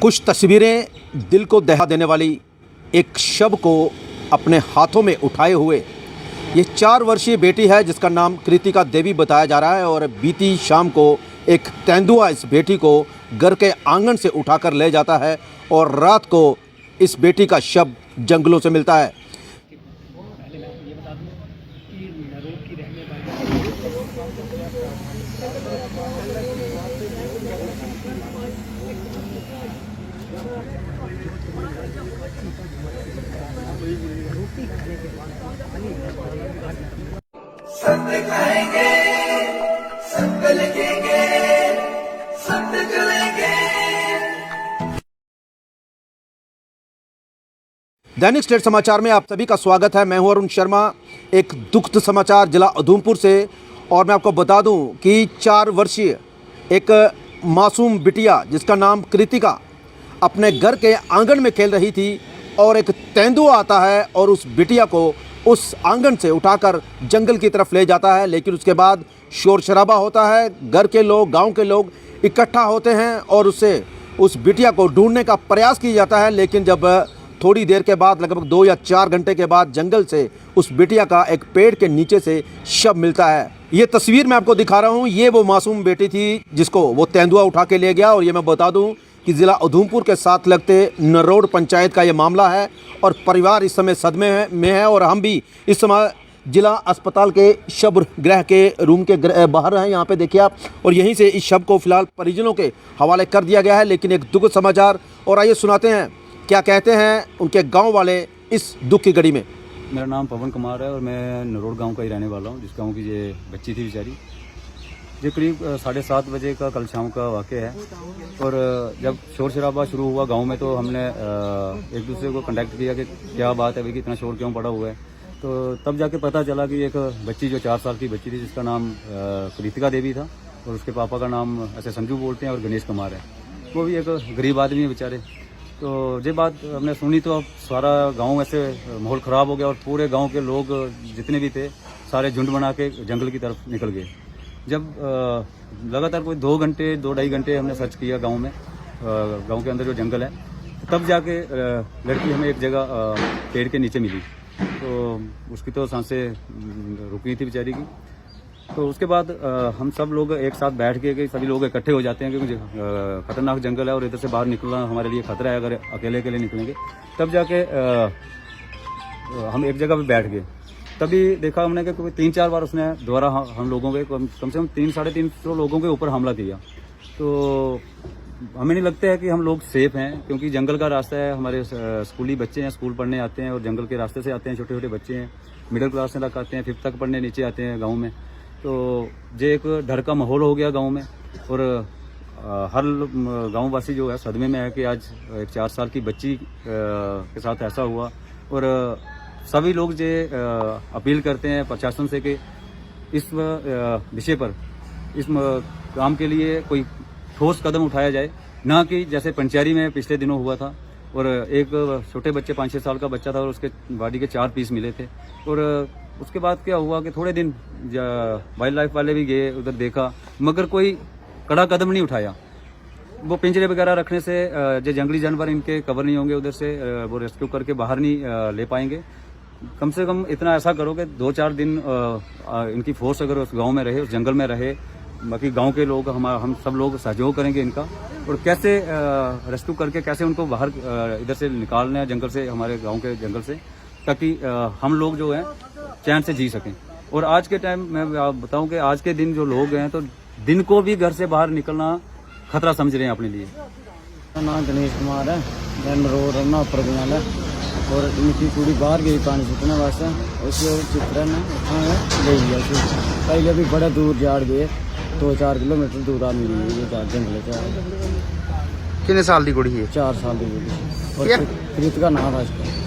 कुछ तस्वीरें दिल को दहा देने वाली। एक शव को अपने हाथों में उठाए हुए ये 4 वर्षीय बेटी है जिसका नाम कृतिका देवी बताया जा रहा है। और बीती शाम को एक तेंदुआ इस बेटी को घर के आंगन से उठाकर ले जाता है और रात को इस बेटी का शव जंगलों से मिलता है। सत्य कहेंगे, सत्य लिखेंगे, सत्य चलेंगे। दैनिक स्टेट समाचार में आप सभी का स्वागत है। मैं हूं अरुण शर्मा। एक दुखद समाचार जिला उधमपुर से। और मैं आपको बता दूं कि 4 वर्षीय एक मासूम बिटिया जिसका नाम कृतिका अपने घर के आंगन में खेल रही थी और एक तेंदुआ आता है और उस बिटिया को उस आंगन से उठाकर जंगल की तरफ ले जाता है। लेकिन उसके बाद शोर शराबा होता है, घर के लोग, गांव के लोग इकट्ठा होते हैं और उस बिटिया को ढूंढने का प्रयास किया जाता है। लेकिन जब थोड़ी देर के बाद, लगभग 2 या 4 घंटे के बाद, जंगल से उस बिटिया का एक पेड़ के नीचे से शव मिलता है। ये तस्वीर मैं आपको दिखा रहा हूँ, ये वो मासूम बेटी थी जिसको वो तेंदुआ उठा के ले गया। और ये मैं बता दूँ कि ज़िला उधमपुर के साथ लगते नरोड पंचायत का ये मामला है और परिवार इस समय सदमे में है। और हम भी इस समय जिला अस्पताल के शव गृह के रूम के बाहर हैं, यहाँ पे देखिए आप। और यहीं से इस शव को फिलहाल परिजनों के हवाले कर दिया गया है। लेकिन एक दुखद समाचार, और आइए सुनाते हैं क्या कहते हैं उनके गाँव वाले इस दुख की घड़ी में। मेरा नाम पवन कुमार है और मैं नरोड गांव का ही रहने वाला हूं। जिस गांव की ये बच्ची थी बेचारी, ये करीब 7:30 बजे का कल शाम का वाक़या है। और जब शोर शराबा शुरू हुआ गांव में तो हमने एक दूसरे को कांटेक्ट किया कि क्या बात है भाई, कि इतना शोर क्यों पड़ा हुआ है। तो तब जाके पता चला कि एक बच्ची जो 4 साल की बच्ची थी जिसका नाम कृतिका देवी था और उसके पापा का नाम ऐसे संजू बोलते हैं और गणेश कुमार है। वो भी एक गरीब आदमी है बेचारे। तो ये बात हमने सुनी तो अब सारा गांव ऐसे माहौल ख़राब हो गया और पूरे गांव के लोग जितने भी थे सारे झुंड बना के जंगल की तरफ निकल गए। जब लगातार कोई 2-2.5 घंटे हमने सर्च किया गांव में, गांव के अंदर जो जंगल है, तब जाके लड़की हमें एक जगह पेड़ के नीचे मिली। तो उसकी तो सांसें रुक गई थी बेचारी की। तो उसके बाद हम सब लोग एक साथ बैठ के सभी लोग इकट्ठे हो जाते हैं क्योंकि खतरनाक जंगल है और इधर से बाहर निकलना हमारे लिए खतरा है अगर अकेले निकलेंगे। तब जाके हम एक जगह पे बैठ गए। तभी देखा हमने कि कोई 3-4 बार उसने दोबारा हम लोगों के कम से कम 300-350 लोगों के ऊपर हमला किया। तो हमें नहीं लगता है कि हम लोग सेफ हैं क्योंकि जंगल का रास्ता है। हमारे स्कूली बच्चे हैं, स्कूल पढ़ने आते हैं और जंगल के रास्ते से आते हैं। छोटे छोटे बच्चे हैं, मिडिल क्लास से तक आते हैं, 5th तक पढ़ने नीचे आते हैं गाँव में। तो ये एक डर का माहौल हो गया गांव में। और हर गांव वासी जो है सदमे में है कि आज एक 4 साल की बच्ची के साथ ऐसा हुआ। और सभी लोग जो अपील करते हैं प्रशासन से कि इस विषय पर, इस काम के लिए कोई ठोस कदम उठाया जाए, ना कि जैसे पंचैरी में पिछले दिनों हुआ था और एक छोटे बच्चे 5-6 साल का बच्चा था और उसके बॉडी के 4 पीस मिले थे। और उसके बाद क्या हुआ कि थोड़े दिन वाइल्ड लाइफ वाले भी गए उधर, देखा, मगर कोई कड़ा कदम नहीं उठाया। वो पिंजरे वगैरह रखने से जो जंगली जानवर इनके कवर नहीं होंगे, उधर से वो रेस्क्यू करके बाहर नहीं ले पाएंगे। कम से कम इतना ऐसा करो कि 2-4 दिन इनकी फोर्स अगर उस गांव में रहे, उस जंगल में रहे, बाकी गांव के लोग, हम सब लोग सहयोग करेंगे इनका। और कैसे रेस्क्यू करके कैसे उनको बाहर इधर से निकालना है जंगल से, हमारे गाँव के जंगल से, ताकि हम लोग जो हैं चैन से जी सकें। और आज के टाइम मैं बताऊं कि आज के दिन जो लोग हैं तो दिन को भी घर से बाहर निकलना खतरा समझ रहे हैं अपने लिए। मेरा नाम गणेश कुमार है, मैं नरोड रहना ऊपर गया है। और इनकी पूरी बाहर गई पानी छुटने वास्ते, उसके चित्र ले लिया। पहले भी बड़ा दूर जाड़ गए, 2-4 किलोमीटर दूर आ मिली ये जंगल से। कितने साल की कुड़ी है? 4 साल की कुड़ी। और कृतिका नाम था इसका।